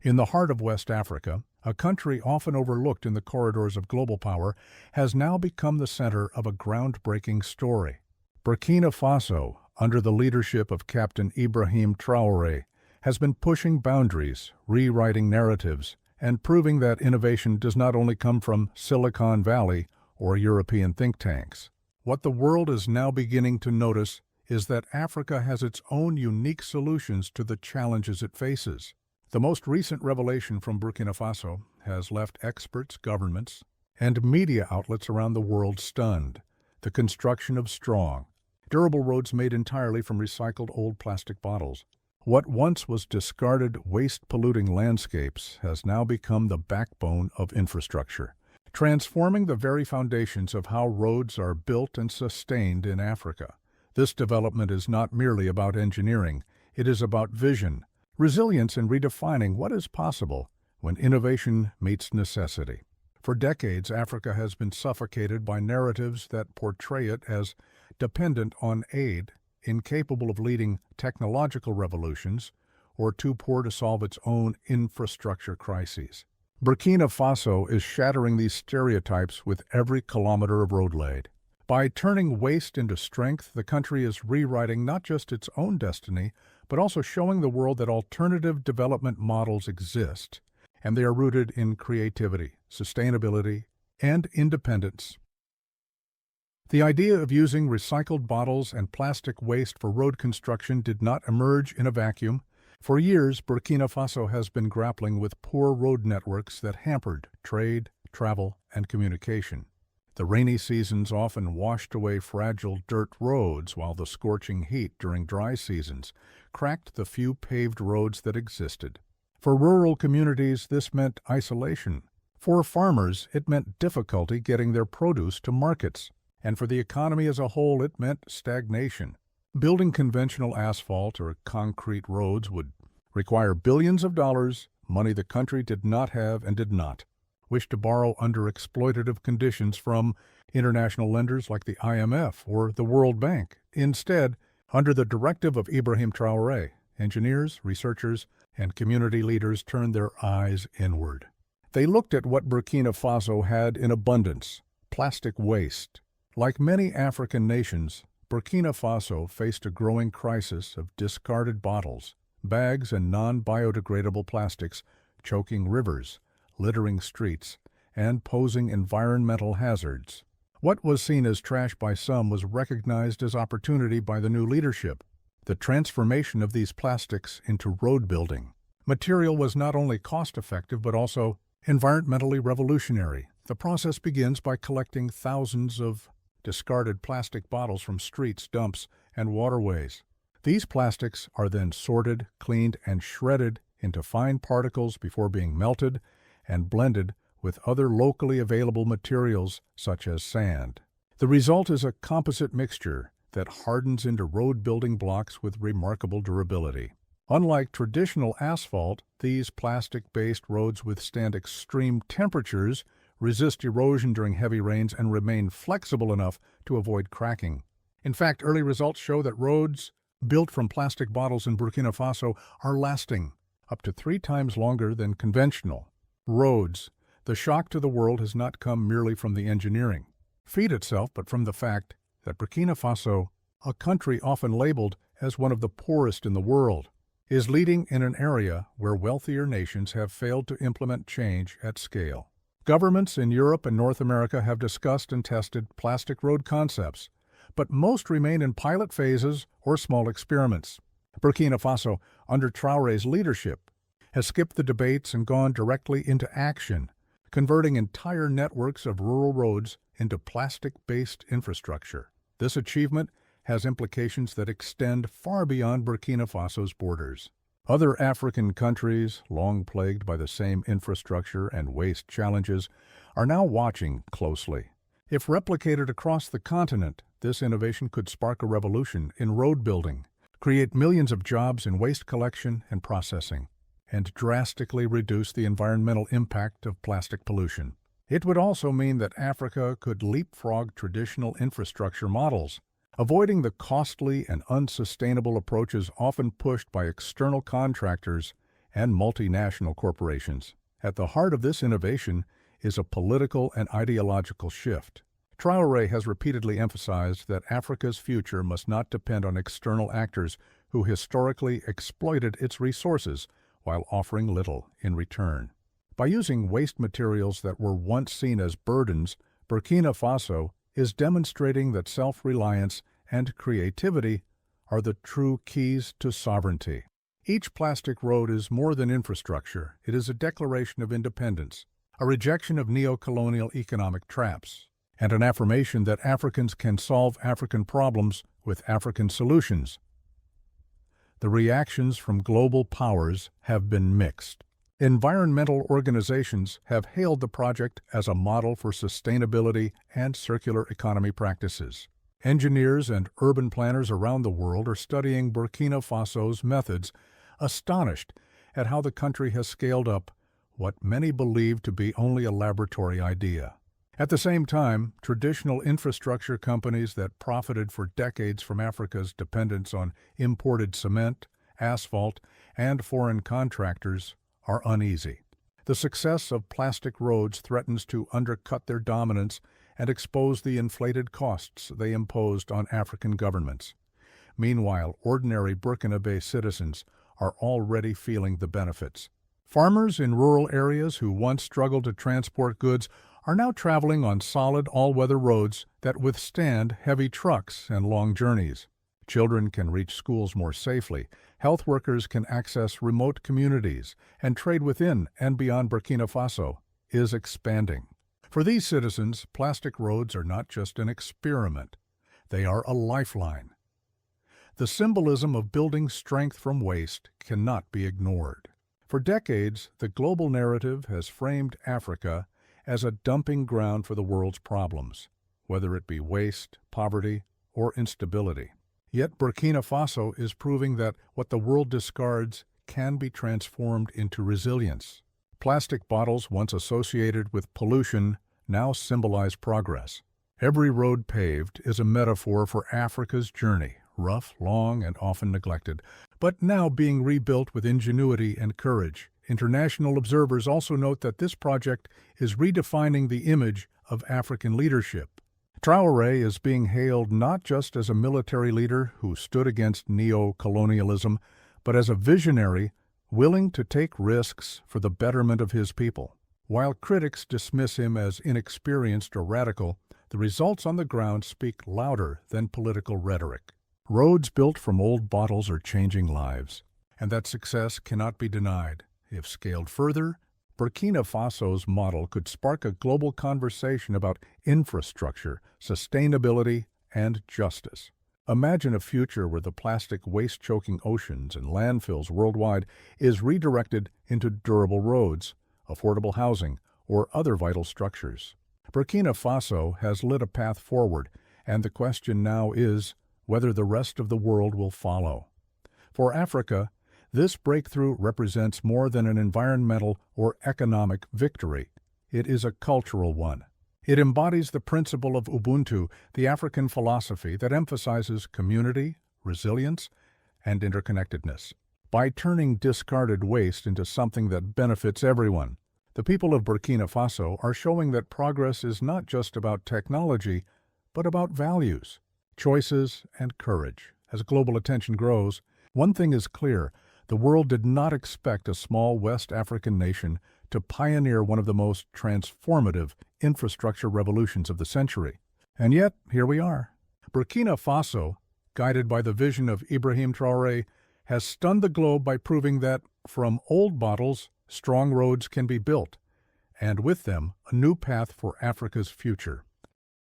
In the heart of West Africa, a country often overlooked in the corridors of global power has now become the center of a groundbreaking story. Burkina Faso, under the leadership of Captain Ibrahim Traoré, has been pushing boundaries, rewriting narratives, and proving that innovation does not only come from Silicon Valley or European think tanks. What the world is now beginning to notice is that Africa has its own unique solutions to the challenges it faces. The most recent revelation from Burkina Faso has left experts, governments, and media outlets around the world stunned. The construction of strong, durable roads made entirely from recycled old plastic bottles. What once was discarded, waste-polluting landscapes has now become the backbone of infrastructure, transforming the very foundations of how roads are built and sustained in Africa. This development is not merely about engineering, it is about vision, resilience in redefining what is possible when innovation meets necessity. For decades, Africa has been suffocated by narratives that portray it as dependent on aid, incapable of leading technological revolutions, or too poor to solve its own infrastructure crises. Burkina Faso is shattering these stereotypes with every kilometer of road laid. By turning waste into strength, the country is rewriting not just its own destiny, but also showing the world that alternative development models exist, and they are rooted in creativity, sustainability, and independence. The idea of using recycled bottles and plastic waste for road construction did not emerge in a vacuum. For years, Burkina Faso has been grappling with poor road networks that hampered trade, travel, and communication. The rainy seasons often washed away fragile dirt roads, while the scorching heat during dry seasons cracked the few paved roads that existed. For rural communities, this meant isolation. For farmers, it meant difficulty getting their produce to markets. And for the economy as a whole, it meant stagnation. Building conventional asphalt or concrete roads would require billions of dollars, money the country did not have and did not wish to borrow under exploitative conditions from international lenders like the IMF or the World Bank. Instead, under the directive of Ibrahim Traoré, engineers, researchers, and community leaders turned their eyes inward. They looked at what Burkina Faso had in abundance: plastic waste. Like many African nations, Burkina Faso faced a growing crisis of discarded bottles, bags, and non-biodegradable plastics choking rivers, littering streets, and posing environmental hazards. What was seen as trash by some was recognized as opportunity by the new leadership. The transformation of these plastics into road building material was not only cost-effective but also environmentally revolutionary. The process begins by collecting thousands of discarded plastic bottles from streets, dumps, and waterways. These plastics are then sorted, cleaned, and shredded into fine particles before being melted and blended with other locally available materials such as sand. The result is a composite mixture that hardens into road-building blocks with remarkable durability. Unlike traditional asphalt, these plastic-based roads withstand extreme temperatures, resist erosion during heavy rains, and remain flexible enough to avoid cracking. In fact, early results show that roads built from plastic bottles in Burkina Faso are lasting up to 3 times longer than conventional roads. The shock to the world has not come merely from the engineering feat itself, but from the fact that Burkina Faso, a country often labeled as one of the poorest in the world, is leading in an area where wealthier nations have failed to implement change at scale. Governments in Europe and North America have discussed and tested plastic road concepts, but most remain in pilot phases or small experiments. Burkina Faso, under Traoré's leadership, has skipped the debates and gone directly into action, converting entire networks of rural roads into plastic-based infrastructure. This achievement has implications that extend far beyond Burkina Faso's borders. Other African countries, long plagued by the same infrastructure and waste challenges, are now watching closely. If replicated across the continent, this innovation could spark a revolution in road building, create millions of jobs in waste collection and processing, and drastically reduce the environmental impact of plastic pollution. It would also mean that Africa could leapfrog traditional infrastructure models, avoiding the costly and unsustainable approaches often pushed by external contractors and multinational corporations. At the heart of this innovation is a political and ideological shift. Traore has repeatedly emphasized that Africa's future must not depend on external actors who historically exploited its resources while offering little in return. By using waste materials that were once seen as burdens, Burkina Faso is demonstrating that self-reliance and creativity are the true keys to sovereignty. Each plastic road is more than infrastructure. It is a declaration of independence, a rejection of neo-colonial economic traps, and an affirmation that Africans can solve African problems with African solutions. The reactions from global powers have been mixed. Environmental organizations have hailed the project as a model for sustainability and circular economy practices. Engineers and urban planners around the world are studying Burkina Faso's methods, astonished at how the country has scaled up what many believe to be only a laboratory idea. At the same time, traditional infrastructure companies that profited for decades from Africa's dependence on imported cement, asphalt, and foreign contractors are uneasy. The success of plastic roads threatens to undercut their dominance and expose the inflated costs they imposed on African governments. Meanwhile, ordinary Burkina-based citizens are already feeling the benefits. Farmers in rural areas who once struggled to transport goods are now traveling on solid all-weather roads that withstand heavy trucks and long journeys. Children can reach schools more safely, health workers can access remote communities, and trade within and beyond Burkina Faso is expanding. For these citizens, plastic roads are not just an experiment, they are a lifeline. The symbolism of building strength from waste cannot be ignored. For decades, the global narrative has framed Africa as a dumping ground for the world's problems, whether it be waste, poverty, or instability. Yet Burkina Faso is proving that what the world discards can be transformed into resilience. Plastic bottles once associated with pollution now symbolize progress. Every road paved is a metaphor for Africa's journey, rough, long, and often neglected, but now being rebuilt with ingenuity and courage. International observers also note that this project is redefining the image of African leadership. Traore is being hailed not just as a military leader who stood against neo-colonialism, but as a visionary willing to take risks for the betterment of his people. While critics dismiss him as inexperienced or radical, the results on the ground speak louder than political rhetoric. Roads built from old bottles are changing lives, and that success cannot be denied. If scaled further, Burkina Faso's model could spark a global conversation about infrastructure, sustainability, and justice. Imagine a future where the plastic waste-choking oceans and landfills worldwide is redirected into durable roads, affordable housing, or other vital structures. Burkina Faso has lit a path forward, and the question now is whether the rest of the world will follow. For Africa, this breakthrough represents more than an environmental or economic victory. It is a cultural one. It embodies the principle of Ubuntu, the African philosophy that emphasizes community, resilience, and interconnectedness. By turning discarded waste into something that benefits everyone, the people of Burkina Faso are showing that progress is not just about technology, but about values, choices, and courage. As global attention grows, one thing is clear: the world did not expect a small West African nation to pioneer one of the most transformative infrastructure revolutions of the century. And yet, here we are. Burkina Faso, guided by the vision of Ibrahim Traoré, has stunned the globe by proving that, from old bottles, strong roads can be built, and with them, a new path for Africa's future.